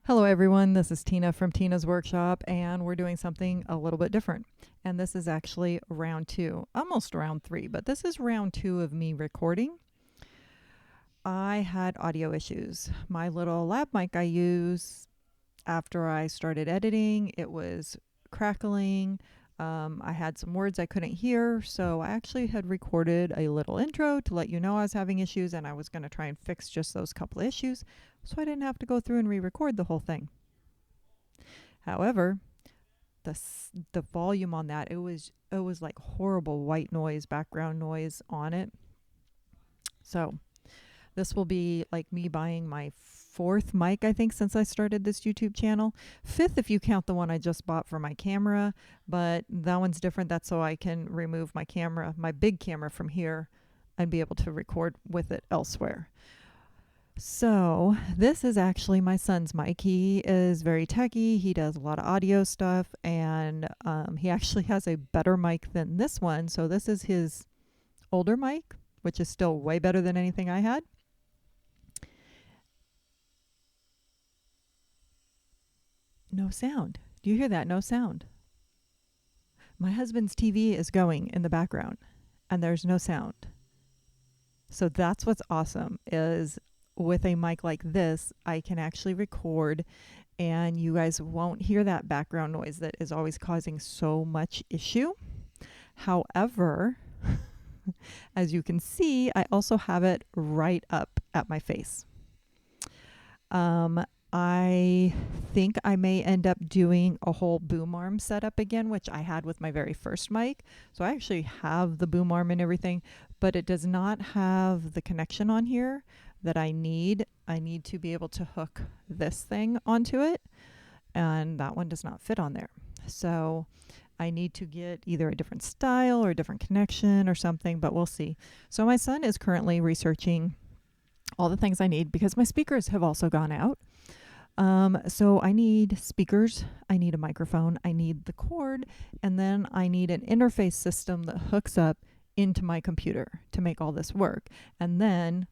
Hello everyone, this is Tina from Tina's Workshop, and we're doing something a little bit different. And this is actually round two, almost round three, but this is round two of me recording. I had audio issues. My little lab mic I use after I started editing, it was crackling. I had some words I couldn't hear, so I actually had recorded a little intro to let you know I was having issues, and I was going to try and fix just those couple of issues so I didn't have to go through and re-record the whole thing. However, the volume on that, it was like horrible white noise, background noise on it. So this will be like me buying my fourth mic, I think, since I started this YouTube channel. Fifth if you count the one I just bought for my camera, but that one's different. That's so I can remove my camera, my big camera, from here and be able to record with it elsewhere. So this is actually my son's mic. He is very techy. He does a lot of audio stuff, and he actually has a better mic than this one. So this is his older mic, which is still way better than anything I had. No sound. Do you hear that? No sound. My husband's TV is going in the background, and there's no sound. So that's what's awesome is with a mic like this, I can actually record and you guys won't hear that background noise that is always causing so much issue. However, as you can see, I also have it right up at my face. I think I may end up doing a whole boom arm setup again, which I had with my very first mic. So I actually have the boom arm and everything, but it does not have the connection on here that I need. I need to be able to hook this thing onto it, and that one does not fit on there. So I need to get either a different style or a different connection or something, but we'll see. So my son is currently researching all the things I need because my speakers have also gone out. So I need speakers, I need a microphone, I need the cord, and then I need an interface system that hooks up into my computer to make all this work. And then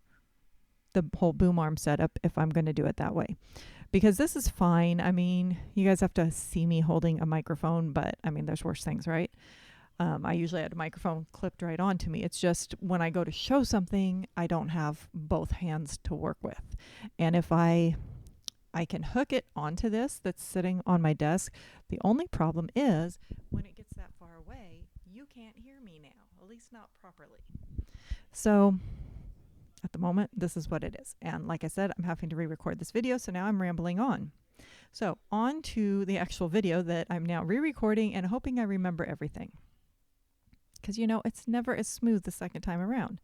the whole boom arm setup if I'm going to do it that way. Because this is fine. I mean, you guys have to see me holding a microphone, but I mean, there's worse things, right? I usually had a microphone clipped right onto me. It's just when I go to show something, I don't have both hands to work with. And if I can hook it onto this that's sitting on my desk. The only problem is when it gets that far away, you can't hear me now, at least not properly. So at the moment, this is what it is. And like I said, I'm having to re-record this video, so now I'm rambling on. So on to the actual video that I'm now re-recording and hoping I remember everything. Because, you know, it's never as smooth the second time around.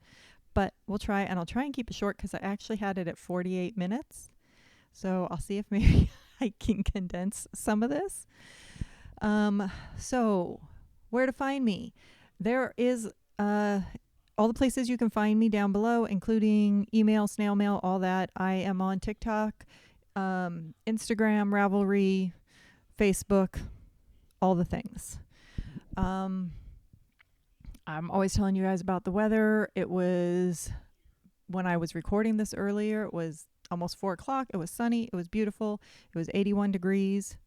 But we'll try, and I'll try and keep it short because I actually had it at 48 minutes. So I'll see if maybe I can condense some of this. So where to find me? There is all the places you can find me down below, including email, snail mail, all that. I am on TikTok, Instagram, Ravelry, Facebook, all the things. I'm always telling you guys about the weather. It was, when I was recording this earlier, it was almost 4 o'clock. It was sunny. It was beautiful. It was 81 degrees.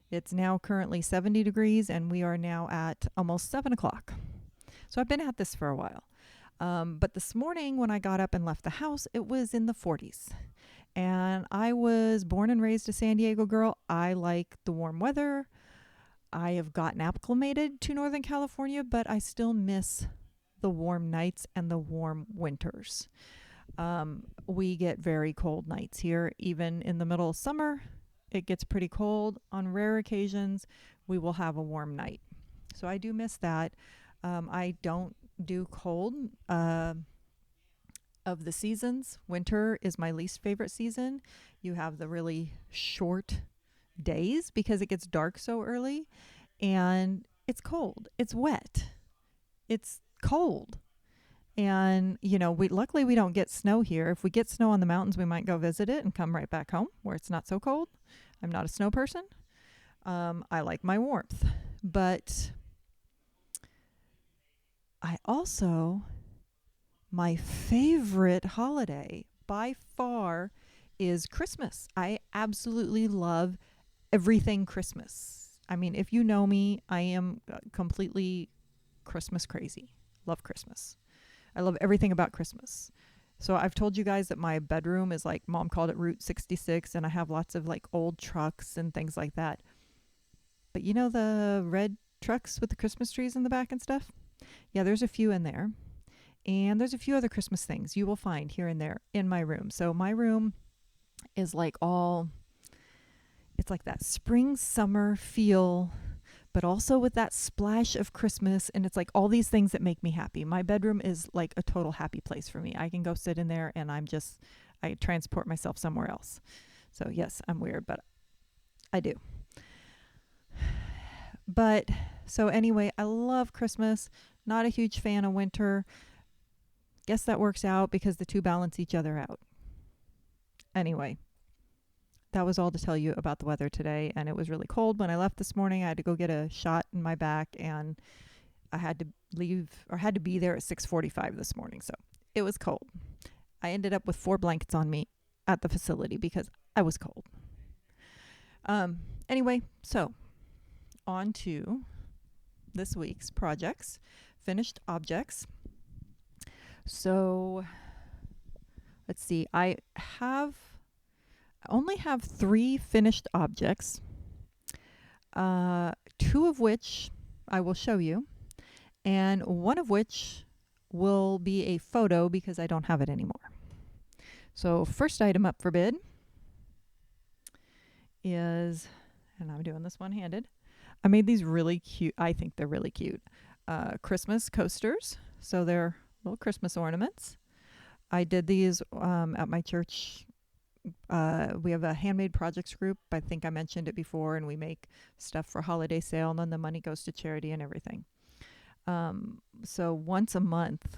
It's now currently 70 degrees, and we are now at almost 7 o'clock. So I've been at this for a while. But this morning when I got up and left the house, it was in the 40s. And I was born and raised a San Diego girl. I like the warm weather. I have gotten acclimated to Northern California, but I still miss the warm nights and the warm winters. We get very cold nights here. Even in the middle of summer, it gets pretty cold. On rare occasions, we will have a warm night. So I do miss that. I don't do cold of the seasons. Winter is my least favorite season. You have the really short days because it gets dark so early, and it's cold. It's wet. It's cold. And, you know, luckily we don't get snow here. If we get snow on the mountains, we might go visit it and come right back home where it's not so cold. I'm not a snow person. I like my warmth. But I also, my favorite holiday by far is Christmas. I absolutely love everything Christmas. I mean, if you know me, I am completely Christmas crazy. Love Christmas. I love everything about Christmas. So I've told you guys that my bedroom is like, Mom called it Route 66, and I have lots of like old trucks and things like that. But you know the red trucks with the Christmas trees in the back and stuff? Yeah, there's a few in there. And there's a few other Christmas things you will find here and there in my room. So my room is like it's like that spring, summer feel, but also with that splash of Christmas. And it's like all these things that make me happy. My bedroom is like a total happy place for me. I can go sit in there and I transport myself somewhere else. So yes, I'm weird, but I do. But so anyway, I love Christmas. Not a huge fan of winter. Guess that works out because the two balance each other out. Anyway, that was all to tell you about the weather today. And it was really cold when I left this morning. I had to go get a shot in my back, and I had to leave, or had to be there at 6:45 this morning. So it was cold. I ended up with 4 blankets on me at the facility because I was cold. Anyway, so on to this week's projects, finished objects. So let's see. I only have 3 finished objects, 2 of which I will show you, and one of which will be a photo because I don't have it anymore. So first item up for bid is, and I'm doing this one-handed, I made these really cute, I think they're really cute, Christmas coasters. So they're little Christmas ornaments. I did these at my church. We have a handmade projects group. I think I mentioned it before, and we make stuff for holiday sale, and then the money goes to charity and everything. So once a month,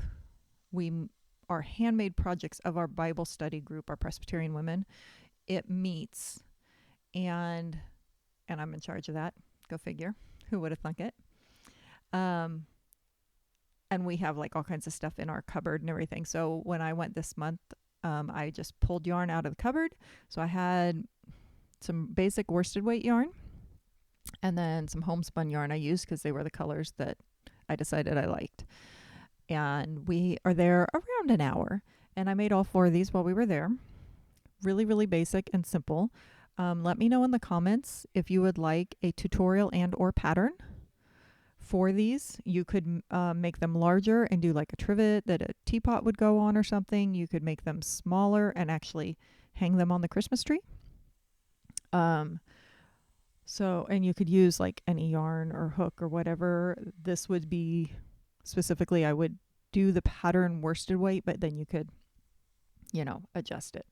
our handmade projects of our Bible study group, our Presbyterian women, it meets, and I'm in charge of that. Go figure. Who would have thunk it? And we have like all kinds of stuff in our cupboard and everything. So when I went this month, I just pulled yarn out of the cupboard. So I had some basic worsted weight yarn and then some homespun yarn I used because they were the colors that I decided I liked. And we are there around an hour. And I made all 4 of these while we were there. Really, really basic and simple. Let me know in the comments if you would like a tutorial and or pattern for these. You could make them larger and do like a trivet that a teapot would go on or something. You could make them smaller and actually hang them on the Christmas tree. And you could use like any yarn or hook or whatever. This would be specifically, I would do the pattern worsted weight, but then you could, adjust it.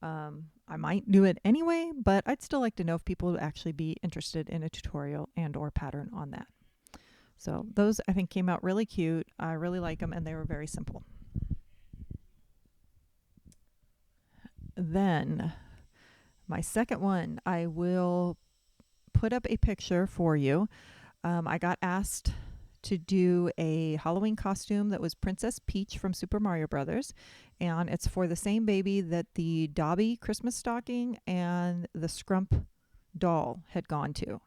I might do it anyway, but I'd still like to know if people would actually be interested in a tutorial and or pattern on that. So those I think came out really cute. I really like them, and they were very simple. Then my second one, I will put up a picture for you. I got asked to do a Halloween costume that was Princess Peach from Super Mario Brothers, and it's for the same baby that the Dobby Christmas stocking and the Scrump doll had gone to.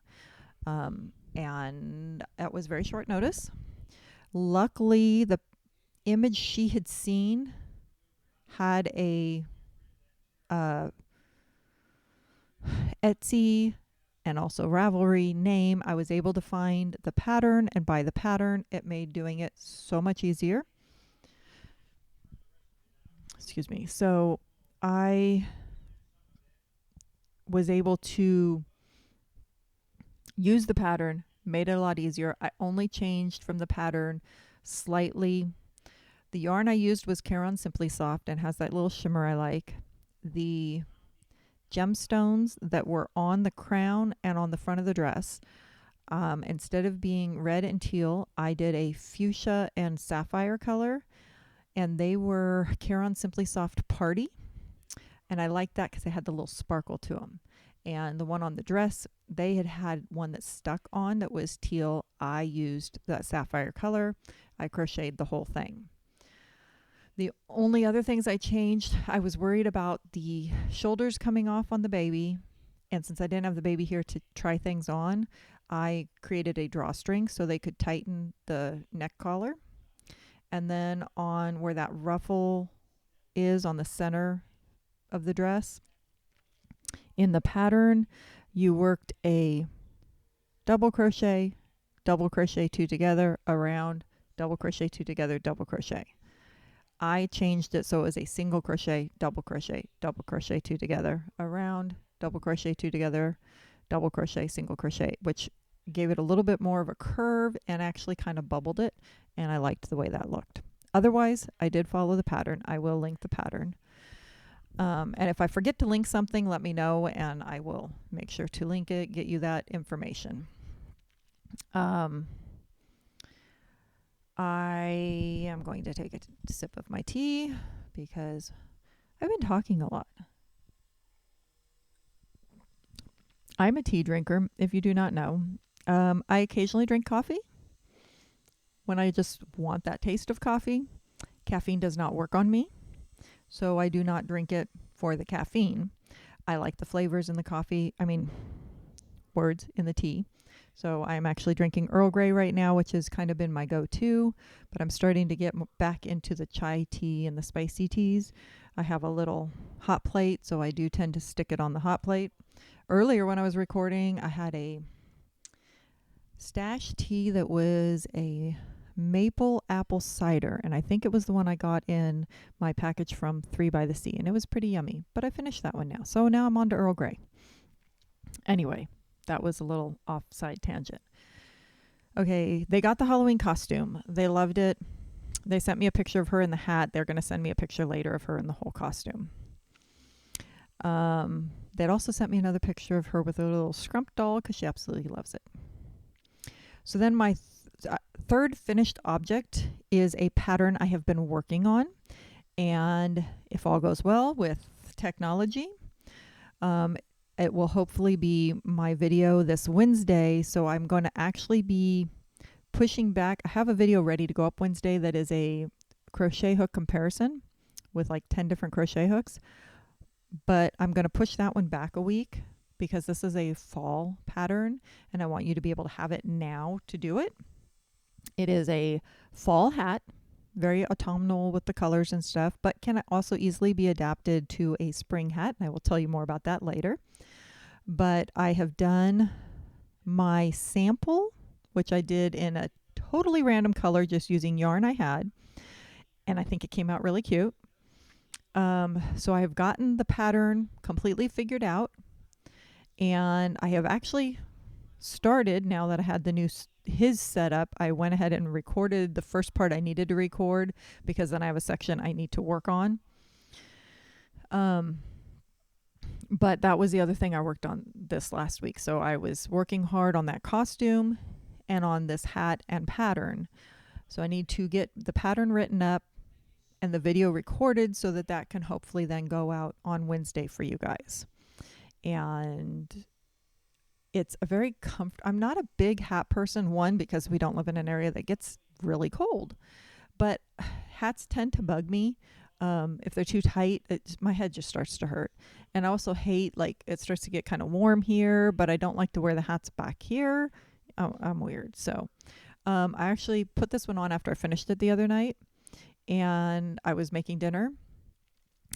And that was very short notice. Luckily, the image she had seen had a Etsy and also Ravelry name. I was able to find the pattern and buy the pattern. It made doing it so much easier. Excuse me. So I was able to use the pattern, made it a lot easier. I only changed from the pattern slightly. The yarn I used was Caron Simply Soft and has that little shimmer I like. The gemstones that were on the crown and on the front of the dress, instead of being red and teal, I did a fuchsia and sapphire color, and they were Caron Simply Soft Party, and I liked that because they had the little sparkle to them. And the one on the dress, they had one that stuck on that was teal. I used that sapphire color. I crocheted the whole thing. The only other things I changed, I was worried about the shoulders coming off on the baby. And since I didn't have the baby here to try things on, I created a drawstring so they could tighten the neck collar. And then on where that ruffle is on the center of the dress, in the pattern, you worked a double crochet, two together, around, double crochet, two together, double crochet. I changed it so it was a single crochet, double crochet, two together, around, double crochet, two together, double crochet, single crochet, which gave it a little bit more of a curve and actually kind of bubbled it, and I liked the way that looked. Otherwise, I did follow the pattern. I will link the pattern. And if I forget to link something, let me know, and I will make sure to link it, get you that information. I am going to take a sip of my tea because I've been talking a lot. I'm a tea drinker, if you do not know. I occasionally drink coffee when I just want that taste of coffee. Caffeine does not work on me, so I do not drink it for the caffeine. I like the flavors in the coffee. Words in the tea. So I'm actually drinking Earl Grey right now, which has kind of been my go-to, but I'm starting to get back into the chai tea and the spicy teas. I have a little hot plate, so I do tend to stick it on the hot plate. Earlier when I was recording, I had a stash tea that was a maple apple cider, and I think it was the one I got in my package from 3 by the Sea, and it was pretty yummy, but I finished that one now. So now I'm on to Earl Grey. Anyway, that was a little offside tangent. Okay, they got the Halloween costume. They loved it. They sent me a picture of her in the hat. They're going to send me a picture later of her in the whole costume. They'd also sent me another picture of her with a little scrump doll because she absolutely loves it. So then my third finished object is a pattern I have been working on. And if all goes well with technology, it will hopefully be my video this Wednesday. So I'm going to actually be pushing back. I have a video ready to go up Wednesday that is a crochet hook comparison with like 10 different crochet hooks. But I'm going to push that one back a week because this is a fall pattern and I want you to be able to have it now to do it. It is a fall hat, very autumnal with the colors and stuff, but can also easily be adapted to a spring hat. And I will tell you more about that later. But I have done my sample, which I did in a totally random color, just using yarn I had. And I think it came out really cute. So I have gotten the pattern completely figured out. And I have actually started, now that I had the new his setup, I went ahead and recorded the first part I needed to record because then I have a section I need to work on. But that was the other thing I worked on this last week. So I was working hard on that costume and on this hat and pattern. So I need to get the pattern written up and the video recorded so that that can hopefully then go out on Wednesday for you guys. And it's a very I'm not a big hat person, one, because we don't live in an area that gets really cold. But hats tend to bug me. If they're too tight, my head just starts to hurt. And I also hate, like, it starts to get kind of warm here, but I don't like to wear the hats back here. Oh, I'm weird. So I actually put this one on after I finished it the other night. And I was making dinner.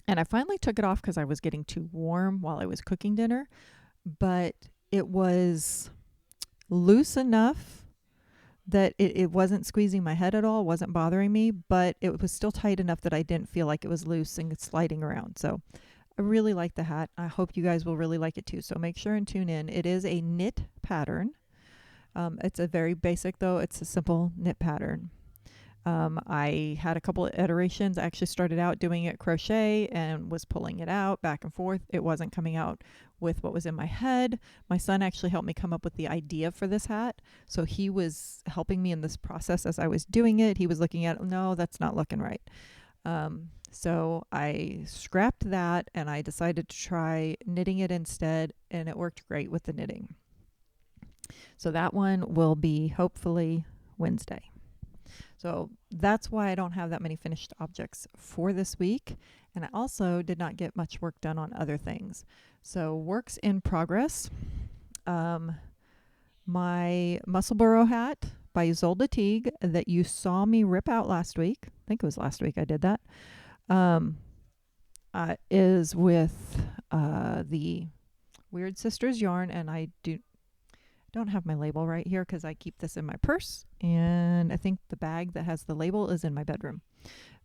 And I finally took it off because I was getting too warm while I was cooking dinner. But it was loose enough that it wasn't squeezing my head at all, wasn't bothering me, but it was still tight enough that I didn't feel like it was loose and sliding around. So I really like the hat. I hope you guys will really like it too. So make sure and tune in. It is a knit pattern. It's a very basic, though. It's a simple knit pattern. I had a couple of iterations. I actually started out doing it crochet and was pulling it out back and forth. It wasn't coming out with what was in my head. My son actually helped me come up with the idea for this hat. So he was helping me in this process as I was doing it. He was looking at, no, that's not looking right. So I scrapped that and I decided to try knitting it instead, and it worked great with the knitting. So that one will be hopefully Wednesday. So that's why I don't have that many finished objects for this week. And I also did not get much work done on other things. So works in progress. My muscle burrow hat by Isolde Teague that you saw me rip out last week. I think it was last week I did that. Is with the Weird Sisters yarn, and I don't have my label right here because I keep this in my purse, and I think the bag that has the label is in my bedroom.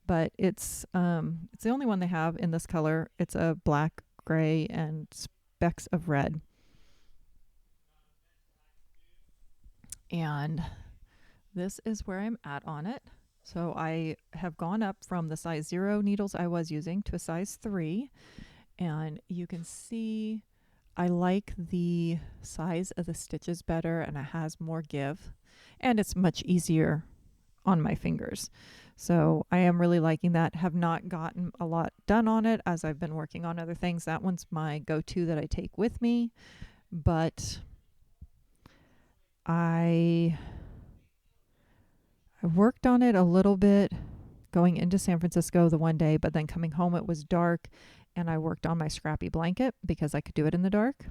But it's the only one they have in this color. It's a black, gray, and specks of red. And this is where I'm at on it. So I have gone up from the size 0 needles I was using to a size 3. And you can see I like the size of the stitches better, and it has more give. And it's much easier on my fingers. So I am really liking that. Have not gotten a lot done on it as I've been working on other things. That one's my go-to that I take with me. But I worked on it a little bit going into San Francisco the one day, but then coming home it was dark, and I worked on my scrappy blanket because I could do it in the dark.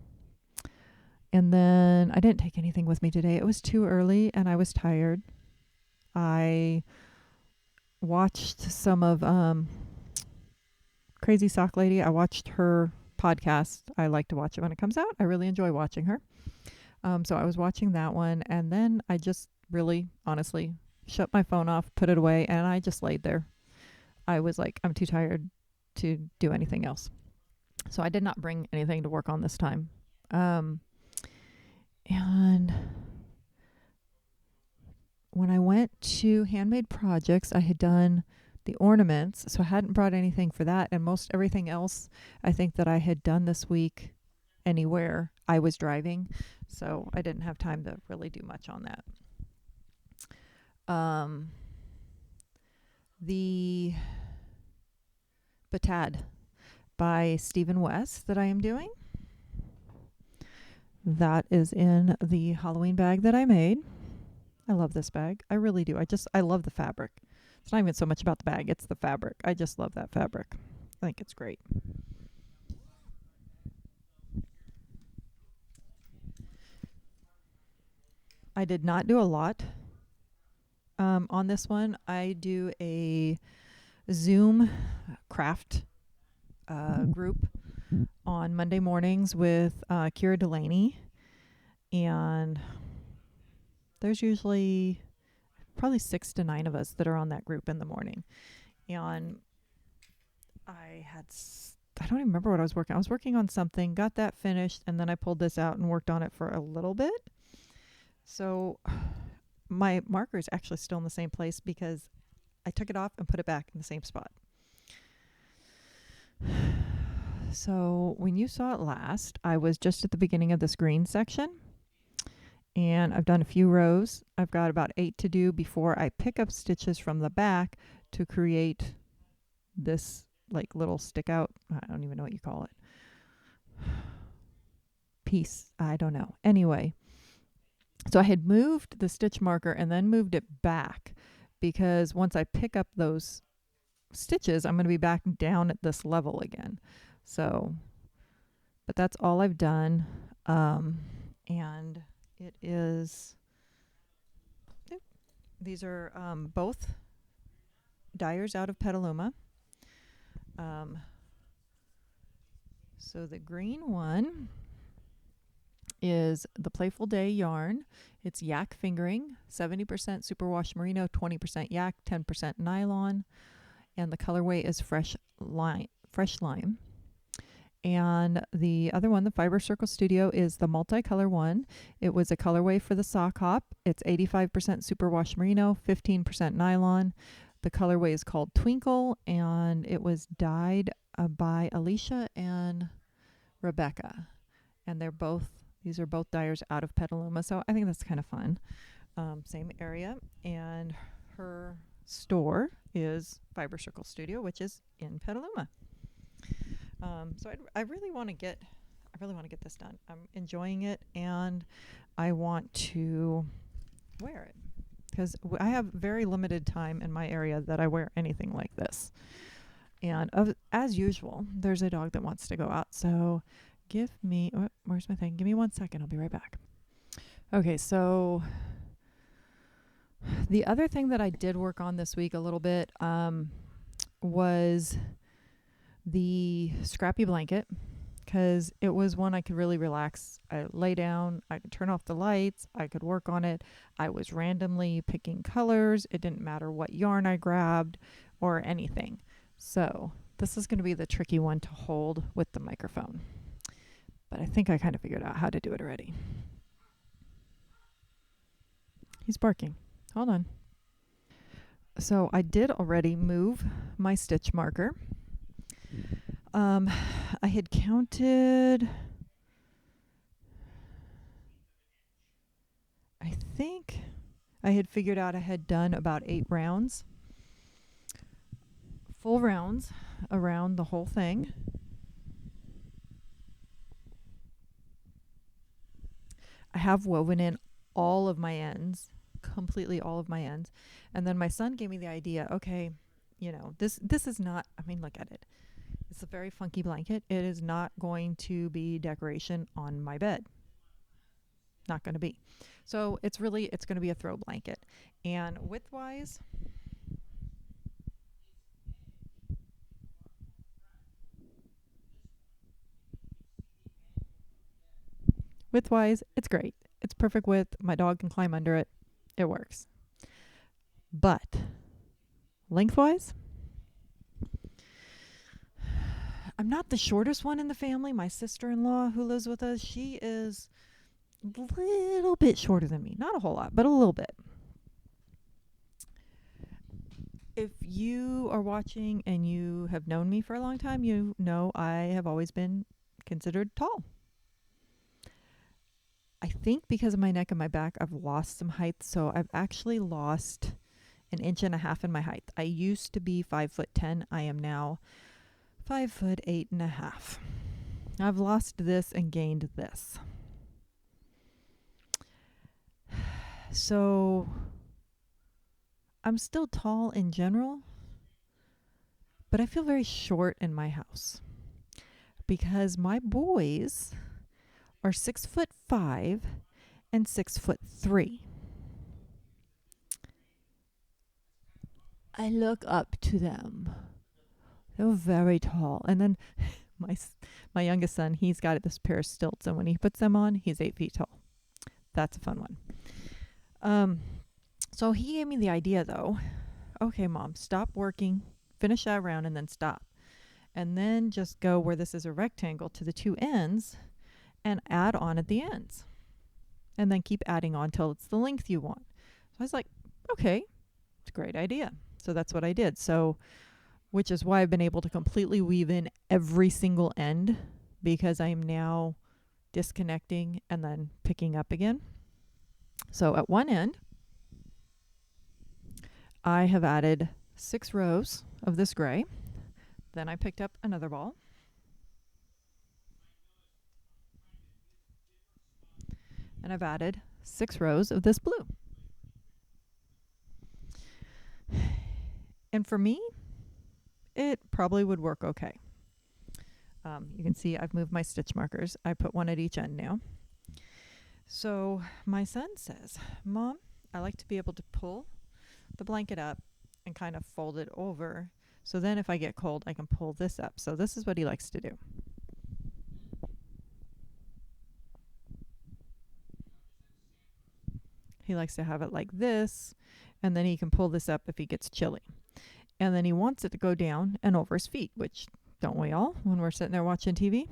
And then I didn't take anything with me today. It was too early and I was tired. I watched some of Crazy Sock Lady. I watched her podcast. I like to watch it when it comes out. I really enjoy watching her. So I was watching that one, and then I just really, honestly, shut my phone off, put it away, and I just laid there. I was like, I'm too tired to do anything else. So I did not bring anything to work on this time. And when I went to Handmade Projects, I had done the ornaments, so I hadn't brought anything for that. And most everything else I think that I had done this week anywhere I was driving, so I didn't have time to really do much on that. The Batad by Stephen West that I am doing, that is in the Halloween bag that I made. I love this bag. I really do. I love the fabric. It's not even so much about the bag, it's the fabric. I just love that fabric. I think it's great. I did not do a lot on this one. I do a Zoom craft group on Monday mornings with Kira Delaney, and there's usually probably 6 to 9 of us that are on that group in the morning. And I don't even remember what I was working. I was working on something, got that finished, and then I pulled this out and worked on it for a little bit. So my marker is actually still in the same place because I took it off and put it back in the same spot. So when you saw it last, I was just at the beginning of this green section, and I've done a few rows. I've got about 8 to do before I pick up stitches from the back to create this like little stick out. I don't even know what you call it. Piece. I don't know. Anyway, so I had moved the stitch marker and then moved it back because once I pick up those stitches, I'm going to be back down at this level again. So, but that's all I've done. And it is, these are both dyers out of Petaluma. So the green one is the Playful Day yarn. It's yak fingering, 70% superwash merino, 20% yak, 10% nylon, and the colorway is fresh lime. And the other one, the Fiber Circle Studio, is the multicolor one. It was a colorway for the sock hop. It's 85% superwash merino, 15% nylon. The colorway is called Twinkle, and it was dyed by Alicia and Rebecca. And these are both dyers out of Petaluma, so I think that's kind of fun. Same area, and her store is Fiber Circle Studio, which is in Petaluma. So I really want to get this done. I'm enjoying it, and I want to wear it. because I have very limited time in my area that I wear anything like this. And as usual, there's a dog that wants to go out. So give me, where's my thing? Give me 1 second. I'll be right back. Okay, so the other thing that I did work on this week a little bit was the scrappy blanket, because it was one I could really relax. I lay down, I could turn off the lights, I could work on it. I was randomly picking colors. It didn't matter what yarn I grabbed or anything. So this is going to be the tricky one to hold with the microphone. But I think I kind of figured out how to do it already. He's barking. Hold on. So I did already move my stitch marker. I had counted, I think I had figured out I had done about 8 rounds, full rounds around the whole thing. I have woven in all of my ends, completely all of my ends. And then my son gave me the idea, okay, this is not, look at it. It's a very funky blanket. It is not going to be decoration on my bed. Not going to be. So it's going to be a throw blanket. And width-wise, it's great. It's perfect width. My dog can climb under it. It works. But lengthwise, I'm not the shortest one in the family. My sister-in-law who lives with us, she is a little bit shorter than me. Not a whole lot, but a little bit. If you are watching and you have known me for a long time, you know I have always been considered tall. I think because of my neck and my back, I've lost some height. So I've actually lost 1.5 inches in my height. I used to be 5'10". I am now 5'8.5". I've lost this and gained this. So I'm still tall in general, but I feel very short in my house because my boys are 6'5" and 6'3". I look up to them. They're very tall. And then my youngest son, he's got this pair of stilts, and when he puts them on, he's 8 feet tall. That's a fun one. So he gave me the idea, though. Okay, Mom, stop working, finish that round, and then stop. And then just go where this is a rectangle to the 2 ends and add on at the ends. And then keep adding on till it's the length you want. So I was like, okay, it's a great idea. So that's what I did. So, which is why I've been able to completely weave in every single end, because I am now disconnecting and then picking up again. So at one end, I have added 6 rows of this gray. Then I picked up another ball. And I've added 6 rows of this blue. And for me, it probably would work okay. You can see I've moved my stitch markers. I put one at each end now. So my son says, Mom, I like to be able to pull the blanket up and kind of fold it over. So then if I get cold, I can pull this up. So this is what he likes to do. He likes to have it like this, and then he can pull this up if he gets chilly. And then he wants it to go down and over his feet, which don't we all when we're sitting there watching TV?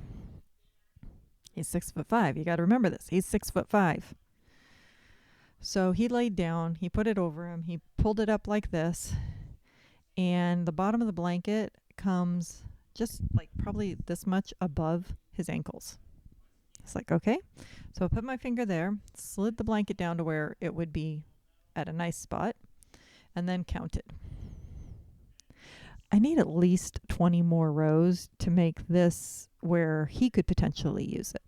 He's 6'5". You got to remember this. He's 6'5". So he laid down, he put it over him, he pulled it up like this, and the bottom of the blanket comes just like probably this much above his ankles. It's like, okay. So I put my finger there, slid the blanket down to where it would be at a nice spot, and then counted. I need at least 20 more rows to make this where he could potentially use it.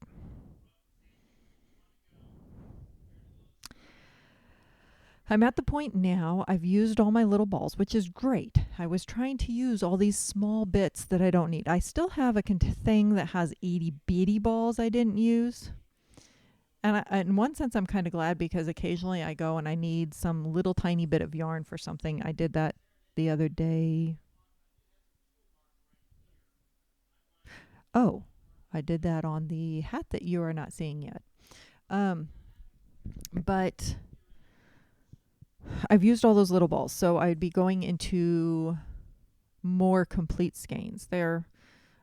I'm at the point now, I've used all my little balls, which is great. I was trying to use all these small bits that I don't need. I still have a thing that has itty bitty balls I didn't use. And in one sense, I'm kind of glad because occasionally I go and I need some little tiny bit of yarn for something. I did that the other day. Oh, I did that on the hat that you are not seeing yet. But I've used all those little balls, so I'd be going into more complete skeins. I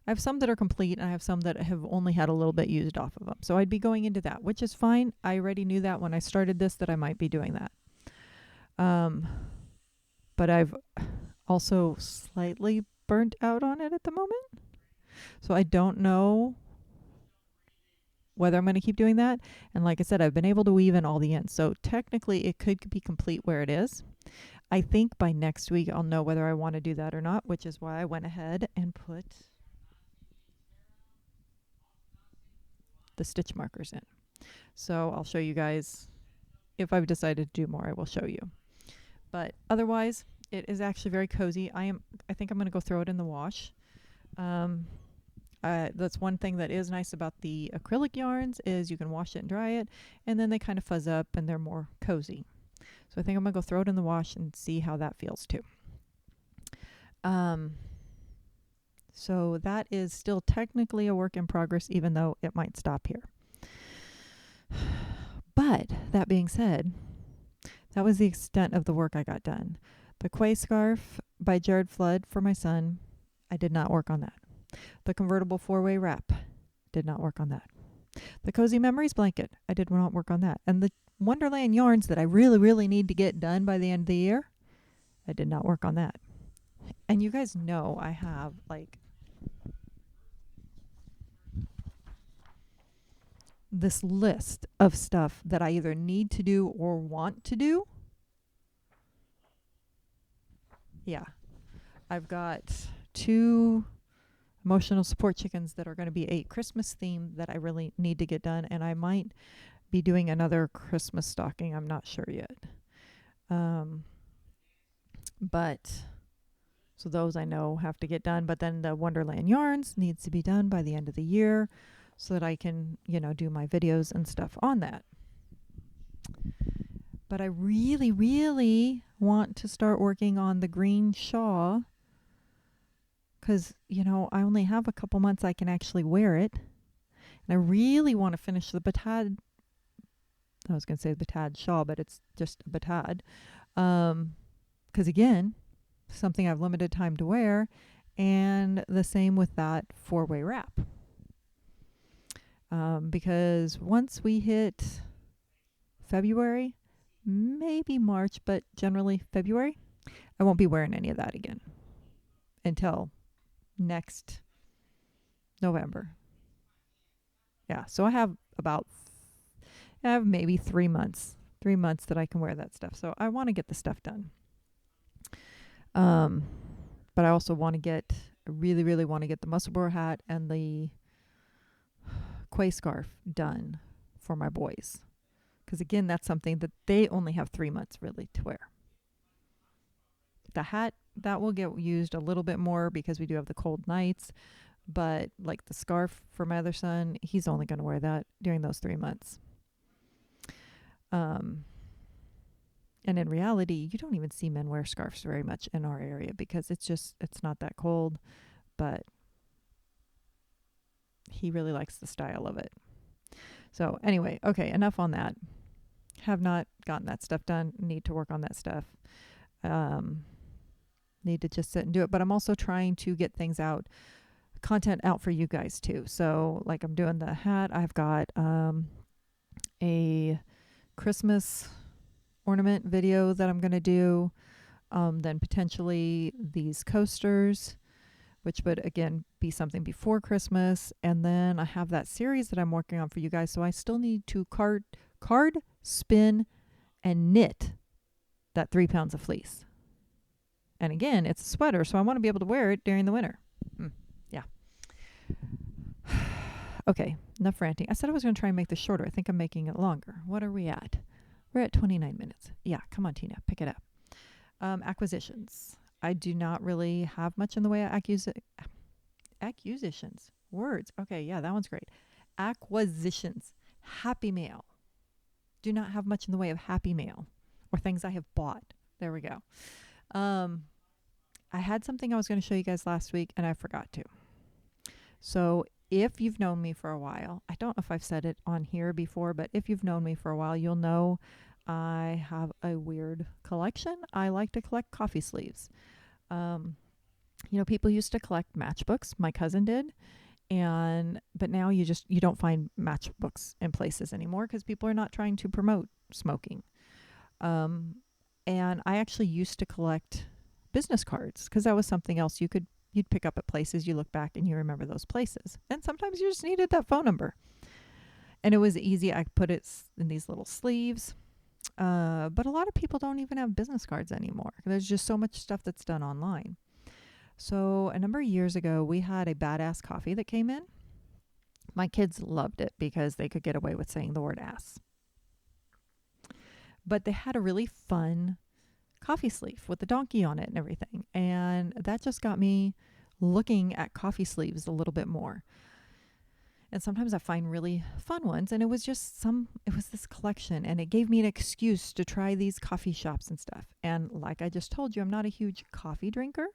have some that are complete, and I have some that have only had a little bit used off of them. So I'd be going into that, which is fine. I already knew that when I started this that I might be doing that. But I've also slightly burnt out on it at the moment. So I don't know whether I'm going to keep doing that. And like I said, I've been able to weave in all the ends. So technically it could be complete where it is. I think by next week I'll know whether I want to do that or not, which is why I went ahead and put the stitch markers in. So I'll show you guys. If I've decided to do more, I will show you. But otherwise, it is actually very cozy. I think I'm going to go throw it in the wash. That's one thing that is nice about the acrylic yarns is you can wash it and dry it, and then they kind of fuzz up and they're more cozy. So I think I'm going to go throw it in the wash and see how that feels too. So that is still technically a work in progress, even though it might stop here. But that being said, that was the extent of the work I got done. The Quay scarf by Jared Flood for my son, I did not work on that. The convertible 4-way wrap, did not work on that. The Cozy Memories blanket, I did not work on that. And the Wonderland yarns that I really, really need to get done by the end of the year, I did not work on that. And you guys know I have like this list of stuff that I either need to do or want to do. Yeah. I've got 2 emotional support chickens that are going to be a Christmas theme that I really need to get done, and I might be doing another Christmas stocking. I'm not sure yet. But so those I know have to get done, but then the Wonderland yarns needs to be done by the end of the year so that I can, do my videos and stuff on that. But I really, really want to start working on the green shawl because, I only have a couple months I can actually wear it. And I really want to finish the batad. I was going to say batad shawl, but it's just a batad. Because again, something I've limited time to wear. And the same with that 4-way wrap. Because once we hit February, maybe March, but generally February, I won't be wearing any of that again until next November. Yeah, so I have maybe 3 months that I can wear that stuff. So I want to get the stuff done. But I also really, really want to get the muscle bore hat and the Quay scarf done for my boys. Because again, that's something that they only have 3 months really to wear. The hat, that will get used a little bit more because we do have the cold nights. But like the scarf for my other son, he's only going to wear that during those 3 months. And in reality, you don't even see men wear scarves very much in our area because it's not that cold. But he really likes the style of it. So anyway, okay, enough on that. Have not gotten that stuff done. Need to work on that stuff. Need to just sit and do it. But I'm also trying to get content out for you guys too. So like I'm doing the hat. I've got a Christmas ornament video that I'm going to do. Then potentially these coasters, which would again be something before Christmas. And then I have that series that I'm working on for you guys. So I still need to card, spin, and knit that 3 pounds of fleece. And again, it's a sweater, so I want to be able to wear it during the winter. Yeah. Okay, enough ranting. I said I was going to try and make this shorter. I think I'm making it longer. What are we at? We're at 29 minutes. Yeah, come on, Tina, pick it up. Acquisitions. I do not really have much in the way of acquisitions. Words. Okay, yeah, that one's great. Acquisitions. Happy mail. Do not have much in the way of happy mail or things I have bought. There we go. Um, I had something I was going to show you guys last week and I forgot to. So if you've known me for a while, I don't know if I've said it on here before, but if you've known me for a while, you'll know I have a weird collection. I like to collect coffee sleeves. Um, people used to collect matchbooks. My cousin did. But now you don't find matchbooks in places anymore because people are not trying to promote smoking. Um, and I actually used to collect business cards because that was something else you'd pick up at places. You look back and you remember those places. And sometimes you just needed that phone number. And it was easy. I put it in these little sleeves. But a lot of people don't even have business cards anymore. There's just so much stuff that's done online. So a number of years ago, we had a badass coffee that came in. My kids loved it because they could get away with saying the word ass. But they had a really fun coffee sleeve with the donkey on it and everything. And that just got me looking at coffee sleeves a little bit more. And sometimes I find really fun ones. And it was this collection. And it gave me an excuse to try these coffee shops and stuff. And like I just told you, I'm not a huge coffee drinker.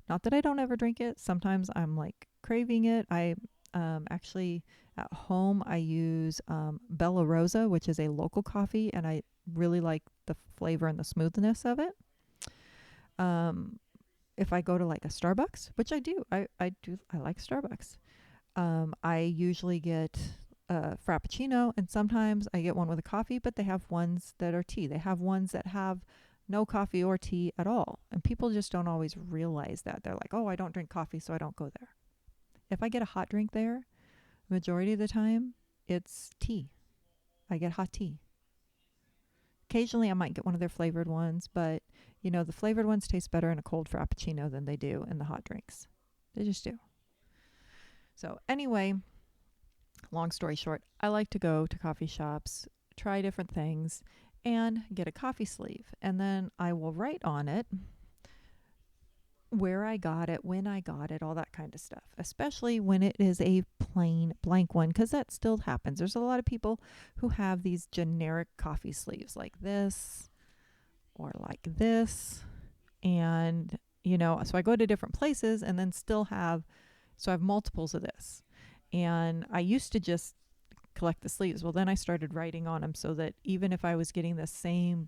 Not that I don't ever drink it. Sometimes I'm like craving it. I actually at home I use Bella Rosa, which is a local coffee, and I really like the flavor and the smoothness of it. If I go to like a Starbucks, which I do, I like Starbucks. I usually get a Frappuccino, and sometimes I get one with a coffee, but they have ones that are tea. They have ones that have no coffee or tea at all. And people just don't always realize that. They're like, oh, I don't drink coffee, so I don't go there. If I get a hot drink there, majority of the time, it's tea. I get hot tea. Occasionally, I might get one of their flavored ones, but, the flavored ones taste better in a cold Frappuccino than they do in the hot drinks. They just do. So anyway, long story short, I like to go to coffee shops, try different things, and get a coffee sleeve. And then I will write on it where I got it, when I got it, all that kind of stuff, especially when it is a plain blank one, because that still happens. There's a lot of people who have these generic coffee sleeves like this or like this. And, so I go to different places and then I have multiples of this. And I used to just collect the sleeves. Well, then I started writing on them so that even if I was getting the same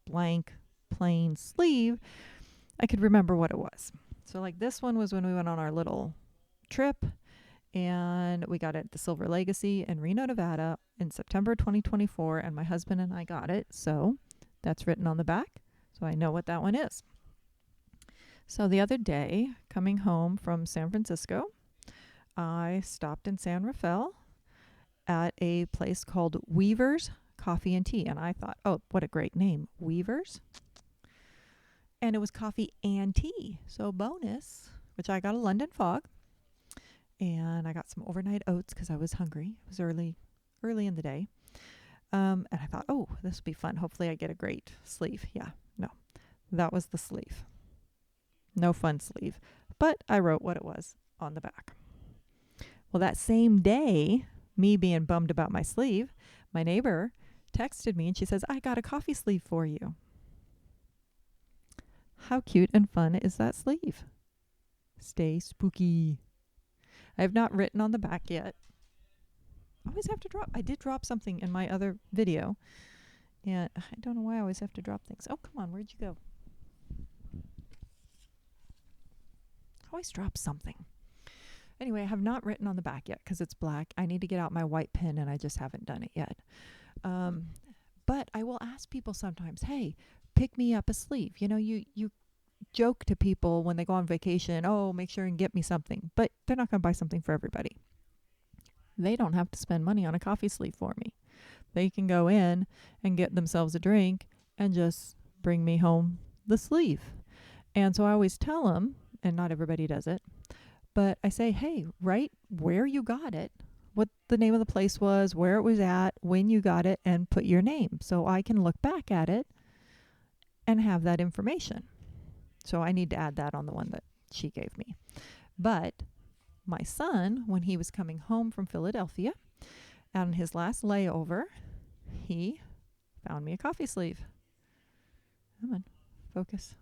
blank plain sleeve, I could remember what it was. So like this one was when we went on our little trip and we got it at the Silver Legacy in Reno, Nevada in September 2024, and my husband and I got it. So that's written on the back. So I know what that one is. So the other day, coming home from San Francisco, I stopped in San Rafael at a place called Weaver's Coffee and Tea. And I thought, oh, what a great name, Weaver's. And it was coffee and tea. So bonus, which I got a London Fog. And I got some overnight oats because I was hungry. It was early in the day. And I thought, oh, this will be fun. Hopefully I get a great sleeve. Yeah, no, that was the sleeve. No fun sleeve. But I wrote what it was on the back. Well, that same day, me being bummed about my sleeve, my neighbor texted me and she says, I got a coffee sleeve for you. How cute and fun is that sleeve? Stay spooky. I have not written on the back yet. I did drop something in my other video. And I don't know why I always have to drop things. Oh, come on. Where'd you go? I always drop something. Anyway, I have not written on the back yet because it's black. I need to get out my white pen and I just haven't done it yet. But I will ask people sometimes, hey, pick me up a sleeve. You joke to people when they go on vacation, oh, make sure and get me something. But they're not going to buy something for everybody. They don't have to spend money on a coffee sleeve for me. They can go in and get themselves a drink and just bring me home the sleeve. And so I always tell them, and not everybody does it, but I say, hey, write where you got it, what the name of the place was, where it was at, when you got it, and put your name so I can look back at it and have that information. So I need to add that on the one that she gave me. But my son, when he was coming home from Philadelphia, on his last layover, he found me a coffee sleeve. Come on, focus.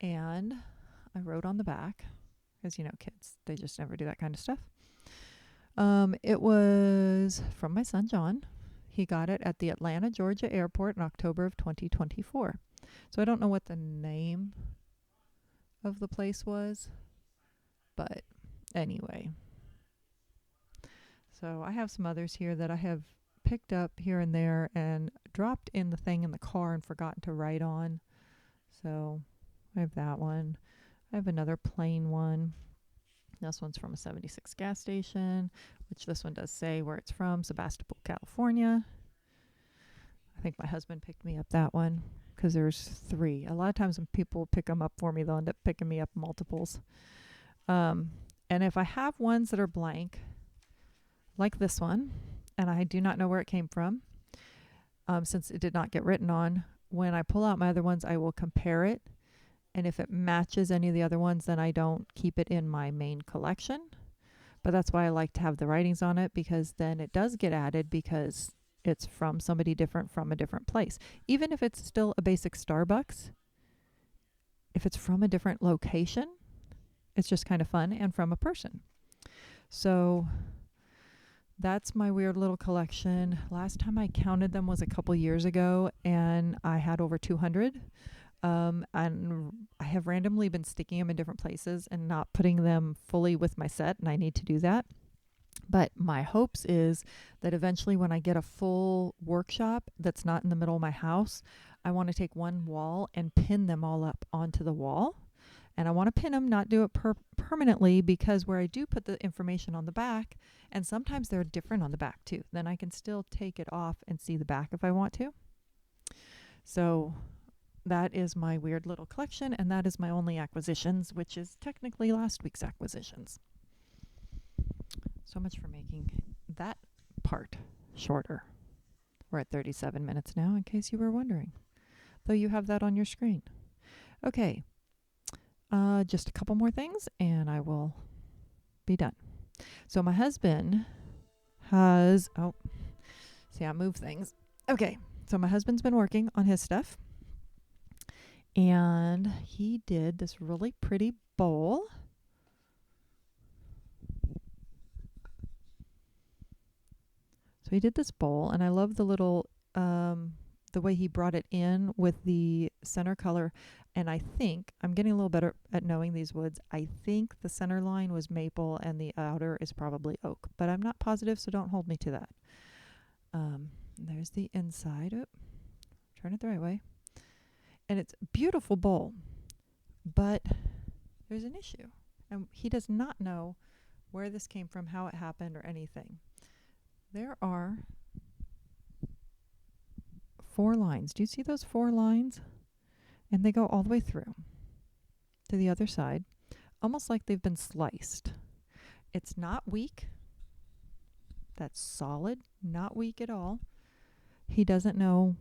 And I wrote on the back, because kids, they just never do that kind of stuff. It was from my son John. He got it at the Atlanta, Georgia airport in October of 2024. So I don't know what the name of the place was, but anyway. So I have some others here that I have picked up here and there and dropped in the thing in the car and forgotten to write on. So I have that one. I have another plain one. This one's from a 76 gas station, which this one does say where it's from, Sebastopol, California. I think my husband picked me up that one because there's 3. A lot of times when people pick them up for me, they'll end up picking me up multiples. And if I have ones that are blank, like this one, and I do not know where it came from, since it did not get written on, when I pull out my other ones, I will compare it. And if it matches any of the other ones, then I don't keep it in my main collection. But that's why I like to have the writings on it, because then it does get added because it's from somebody different from a different place. Even if it's still a basic Starbucks, if it's from a different location, it's just kind of fun, and from a person. So that's my weird little collection. Last time I counted them was a couple years ago, and I had over 200. And I have randomly been sticking them in different places and not putting them fully with my set, and I need to do that. But my hopes is that eventually when I get a full workshop that's not in the middle of my house, I want to take one wall and pin them all up onto the wall. And I want to pin them, not do it permanently, because where I do put the information on the back, and sometimes they're different on the back too, then I can still take it off and see the back if I want to. So that is my weird little collection, and that is my only acquisitions, which is technically last week's acquisitions. So much for making that part shorter. We're at 37 minutes now, in case you were wondering, though you have that on your screen. Okay, just a couple more things, and I will be done. So my husband has, see, I move things. Okay, so my husband's been working on his stuff, and he did this really pretty bowl. So he did this bowl, and I love the little, the way he brought it in with the center color. And I think, I'm getting a little better at knowing these woods. I think the center line was maple and the outer is probably oak, but I'm not positive, so don't hold me to that. There's the inside. Turn it the right way. And it's a beautiful bowl, but there's an issue. And he does not know where this came from, how it happened, or anything. There are 4 lines. Do you see those 4 lines? And they go all the way through to the other side, almost like they've been sliced. It's not weak. That's solid, not weak at all. He doesn't know.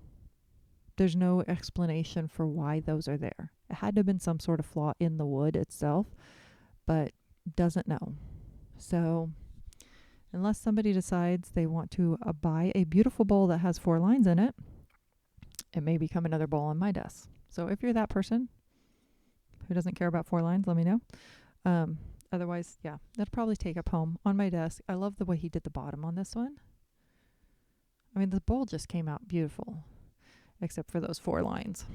There's no explanation for why those are there. It had to have been some sort of flaw in the wood itself, but doesn't know. So unless somebody decides they want to buy a beautiful bowl that has 4 lines in it, it may become another bowl on my desk. So if you're that person who doesn't care about 4 lines, let me know. Otherwise, yeah, that'll probably take up home on my desk. I love the way he did the bottom on this one. I mean, the bowl just came out beautiful, except for those 4 lines.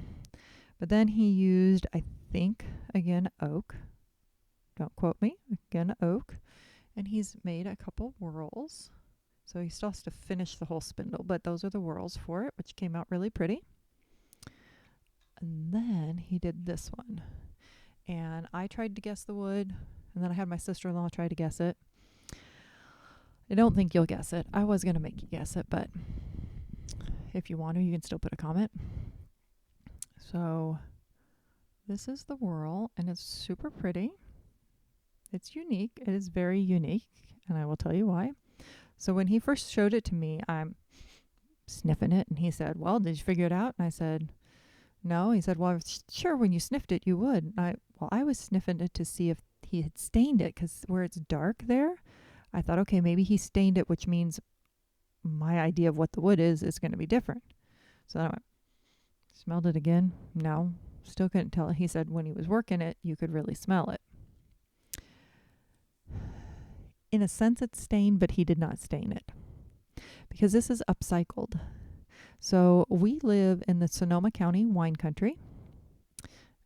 But then he used, I think, again, oak. Don't quote me. Again, oak. And he's made a couple whorls. So he still has to finish the whole spindle, but those are the whorls for it, which came out really pretty. And then he did this one. And I tried to guess the wood, and then I had my sister-in-law try to guess it. I don't think you'll guess it. I was going to make you guess it, but if you want to, you can still put a comment. So this is the whorl, and it's super pretty. It's unique. It is very unique, and I will tell you why. So when he first showed it to me, I'm sniffing it, and he said, "Well, did you figure it out?" And I said, "No." He said, "Well, I was sure when you sniffed it, you would." I was sniffing it to see if he had stained it, because where it's dark there, I thought, okay, maybe he stained it, which means my idea of what the wood is going to be different. So then I went, smelled it again. No, still couldn't tell. He said when he was working it, you could really smell it. In a sense, it's stained, but he did not stain it because this is upcycled. So we live in the Sonoma County wine country,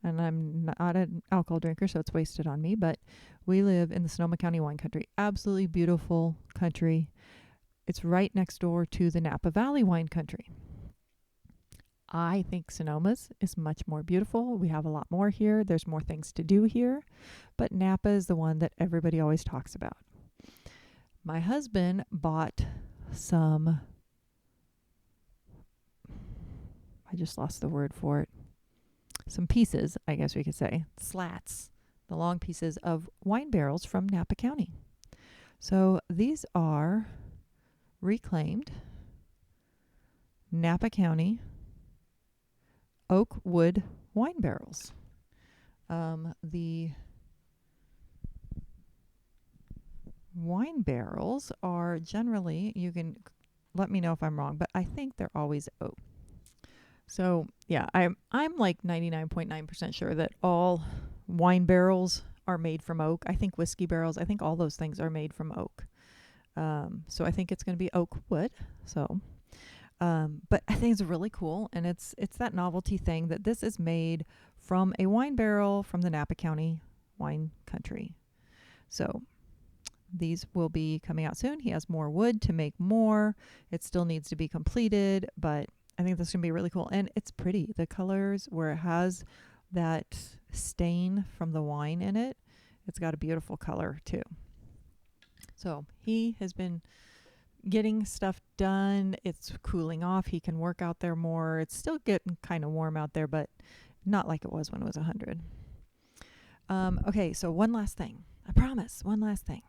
and I'm not an alcohol drinker, so it's wasted on me, but we live in the Sonoma County wine country. Absolutely beautiful country. It's right next door to the Napa Valley wine country. I think Sonoma's is much more beautiful. We have a lot more here. There's more things to do here, but Napa is the one that everybody always talks about. My husband bought some, I just lost the word for it, some pieces, I guess we could say, slats, the long pieces of wine barrels from Napa County. So these are reclaimed Napa County oak wood wine barrels. The wine barrels are generally, you can let me know if I'm wrong, but I think they're always oak. So yeah, I'm like 99.9% sure that all wine barrels are made from oak. I think whiskey barrels, I think all those things are made from oak. So I think it's going to be oak wood. So, but I think it's really cool, and it's that novelty thing that this is made from a wine barrel from the Napa County wine country. So these will be coming out soon. He has more wood to make more. It still needs to be completed, but I think this is going to be really cool. And it's pretty. The colors where it has that stain from the wine in it, it's got a beautiful color too. So he has been getting stuff done. It's cooling off. He can work out there more. It's still getting kind of warm out there, but not like it was when it was 100. Okay, so one last thing. I promise, one last thing.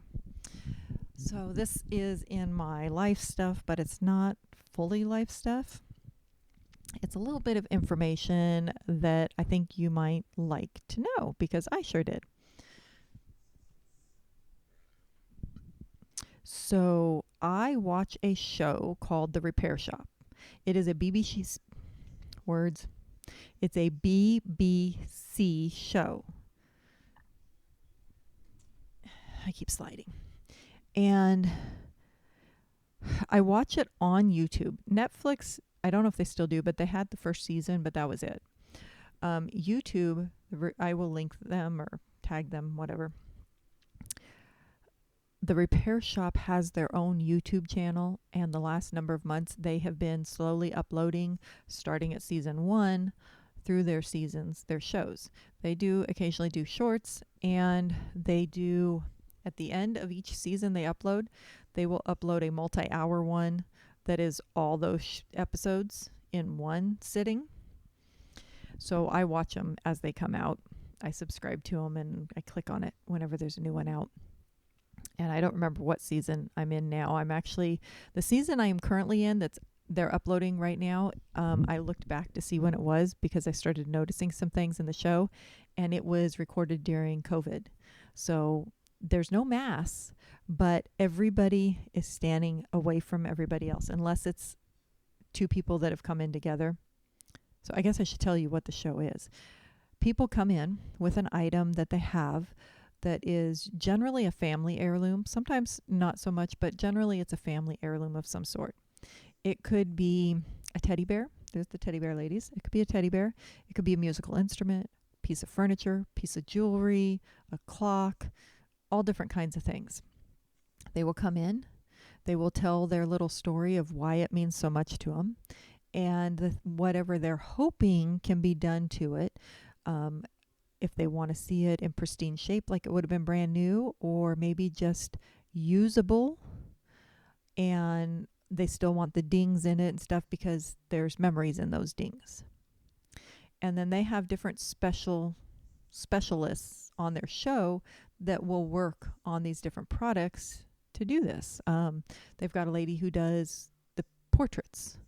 So this is in my life stuff, but it's not fully life stuff. It's a little bit of information that I think you might like to know, because I sure did. So I watch a show called The Repair Shop. It is a BBC words. It's a BBC show. I keep sliding. And I watch it on YouTube. Netflix, I don't know if they still do, but they had the first season, but that was it. YouTube, I will link them or tag them, whatever. The Repair Shop has their own YouTube channel, and the last number of months they have been slowly uploading, starting at season 1 through their seasons, their shows. They do occasionally do shorts, and they do, at the end of each season they will upload a multi-hour one that is all those episodes in one sitting. So I watch them as they come out. I subscribe to them and I click on it whenever there's a new one out. And I don't remember what season I'm in now. I'm actually, the season I am currently in that's they're uploading right now, I looked back to see when it was, because I started noticing some things in the show, and it was recorded during COVID. So there's no mass, but everybody is standing away from everybody else, unless it's two people that have come in together. So I guess I should tell you what the show is. People come in with an item that they have that is generally a family heirloom. Sometimes not so much, but generally it's a family heirloom of some sort. It could be a teddy bear. There's the teddy bear ladies. It could be a teddy bear. It could be a musical instrument, piece of furniture, piece of jewelry, a clock, all different kinds of things. They will come in. They will tell their little story of why it means so much to them, and whatever they're hoping can be done to it. If they want to see it in pristine shape, like it would have been brand new, or maybe just usable, and they still want the dings in it and stuff because there's memories in those dings. And then they have different specialists on their show that will work on these different products to do this. They've got a lady who does the portraits,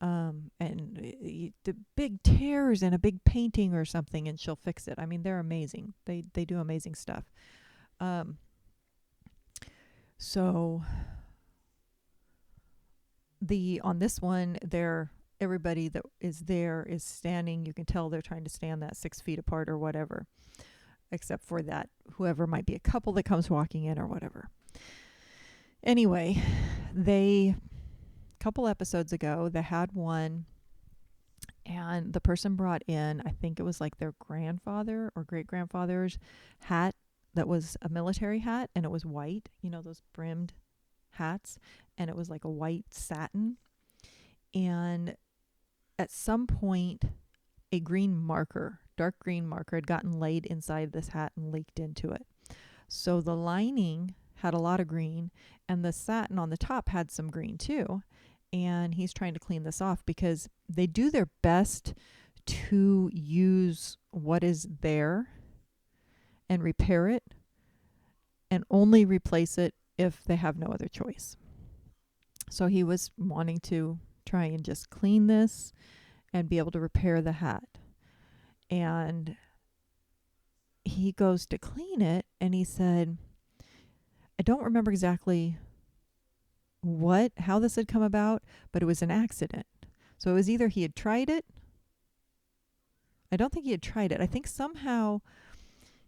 and the big tears in a big painting or something, and she'll fix it. I mean, they're amazing. They do amazing stuff. Um, so on this one, everybody that is there is standing. You can tell they're trying to stand that 6 feet apart or whatever, except for that whoever might be a couple that comes walking in or whatever. Anyway, a couple episodes ago, they had one, and the person brought in, I think it was like their grandfather or great grandfather's hat that was a military hat, and it was white, those brimmed hats, and it was like a white satin. And at some point, a dark green marker, had gotten laid inside this hat and leaked into it. So the lining had a lot of green, and the satin on the top had some green too. And he's trying to clean this off because they do their best to use what is there and repair it, and only replace it if they have no other choice. So he was wanting to try and just clean this and be able to repair the hat. And he goes to clean it, and he said, I don't remember exactly how this had come about, but it was an accident. So it was either he had tried it. I don't think he had tried it. I think somehow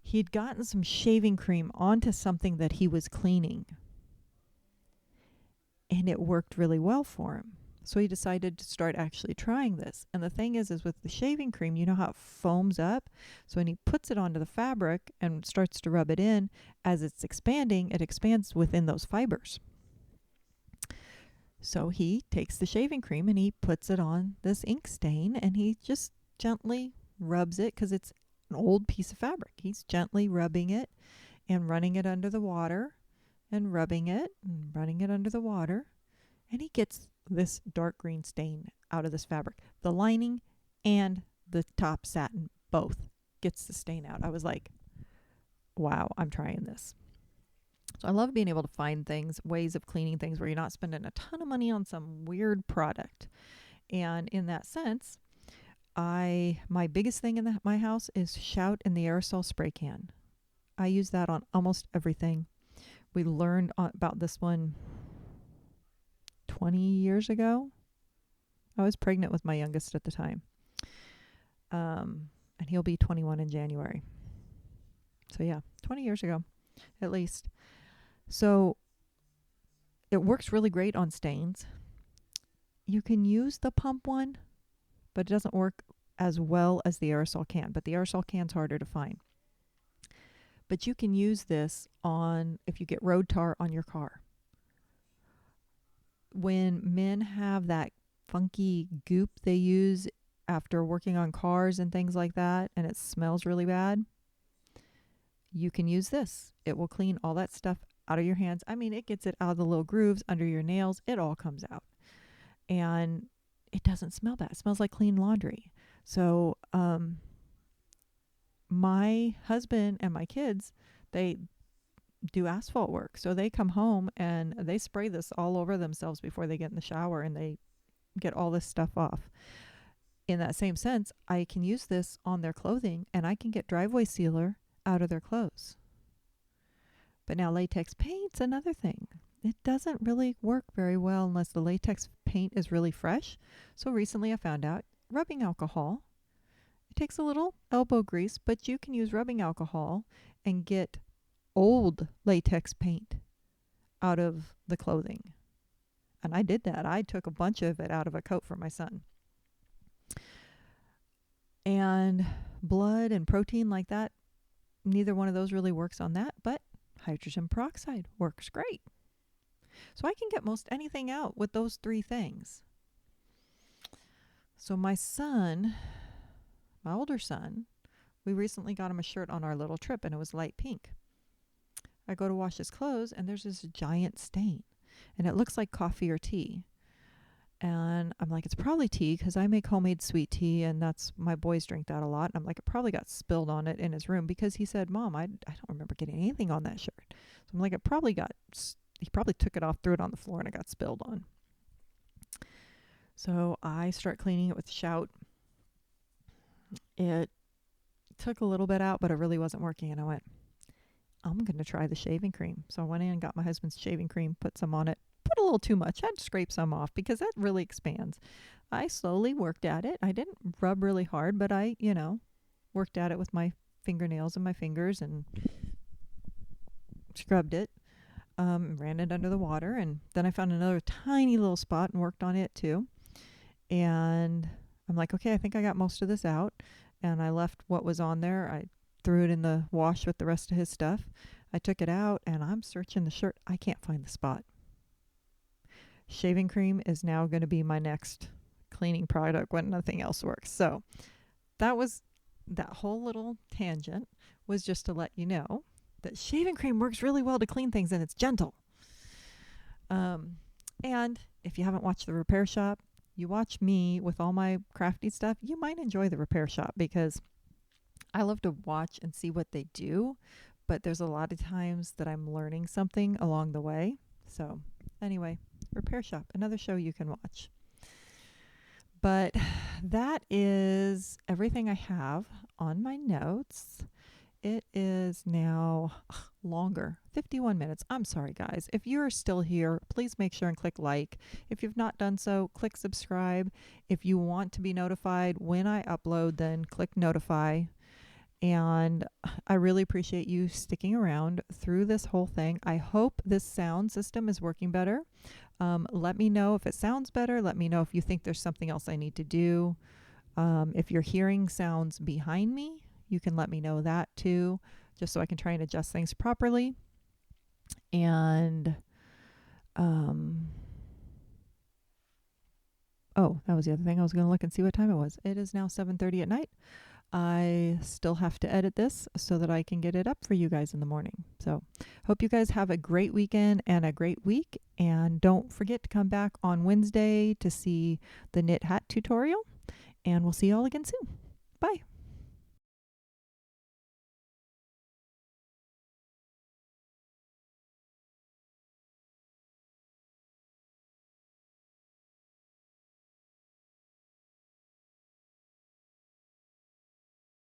he had gotten some shaving cream onto something that he was cleaning, and it worked really well for him. So he decided to start actually trying this. And the thing is with the shaving cream, you know how it foams up? So when he puts it onto the fabric and starts to rub it in, as it's expanding, it expands within those fibers. So he takes the shaving cream and he puts it on this ink stain, and he just gently rubs it, because it's an old piece of fabric. He's gently rubbing it and running it under the water and rubbing it and running it under the water. And he gets this dark green stain out of this fabric. The lining and the top satin both gets the stain out. I was like, wow, I'm trying this. So I love being able to find ways of cleaning things where you're not spending a ton of money on some weird product. And in that sense, my biggest thing in my house is Shout in the aerosol spray can. I use that on almost everything. We learned about this one 20 years ago. I was pregnant with my youngest at the time. And he'll be 21 in January. So yeah, 20 years ago, at least. So it works really great on stains. You can use the pump one, but it doesn't work as well as the aerosol can. But the aerosol can's harder to find. But you can use this if you get road tar on your car. When men have that funky goop they use after working on cars and things like that, and it smells really bad, you can use this. It will clean all that stuff out of your hands. I mean, it gets it out of the little grooves under your nails. It all comes out. And it doesn't smell bad. It smells like clean laundry. So my husband and my kids, they do asphalt work. So they come home and they spray this all over themselves before they get in the shower, and they get all this stuff off. In that same sense, I can use this on their clothing, and I can get driveway sealer out of their clothes. But now latex paint's another thing. It doesn't really work very well unless the latex paint is really fresh. So recently I found out rubbing alcohol, it takes a little elbow grease, but you can use rubbing alcohol and get old latex paint out of the clothing. And I did that. I took a bunch of it out of a coat for my son. And blood and protein like that, neither one of those really works on that, but hydrogen peroxide works great. So I can get most anything out with those 3 things. So my older son, we recently got him a shirt on our little trip, and it was light pink. I go to wash his clothes, and there's this giant stain, and it looks like coffee or tea. And I'm like, it's probably tea because I make homemade sweet tea, and that's my boys drink that a lot. And I'm like, it probably got spilled on it in his room because he said, Mom, I don't remember getting anything on that shirt. So I'm like, he probably took it off, threw it on the floor, and it got spilled on. So I start cleaning it with Shout. It took a little bit out, but it really wasn't working. And I went, I'm going to try the shaving cream. So I went in and got my husband's shaving cream, put some on it, put a little too much. I had to scrape some off because that really expands. I slowly worked at it. I didn't rub really hard, but I, worked at it with my fingernails and my fingers and scrubbed it, ran it under the water. And then I found another tiny little spot and worked on it too. And I'm like, okay, I think I got most of this out. And I left what was on there. I threw it in the wash with the rest of his stuff. I took it out and I'm searching the shirt. I can't find the spot. Shaving cream is now going to be my next cleaning product when nothing else works. So that whole little tangent was just to let you know that shaving cream works really well to clean things and it's gentle. And if you haven't watched the repair shop, you watch me with all my crafty stuff, you might enjoy the repair shop because I love to watch and see what they do, but there's a lot of times that I'm learning something along the way. So anyway, repair shop, another show you can watch. But that is everything I have on my notes. It is now longer, 51 minutes. I'm sorry, guys. If you're still here, please make sure and click like. If you've not done so, click subscribe. If you want to be notified when I upload, then click notify. And I really appreciate you sticking around through this whole thing. I hope this sound system is working better. Let me know if it sounds better. Let me know if you think there's something else I need to do. If you're hearing sounds behind me, you can let me know that too, just so I can try and adjust things properly. And, that was the other thing. I was going to look and see what time it was. It is now 7:30 at night. I still have to edit this so that I can get it up for you guys in the morning. So hope you guys have a great weekend and a great week. And don't forget to come back on Wednesday to see the knit hat tutorial. And we'll see you all again soon. Bye.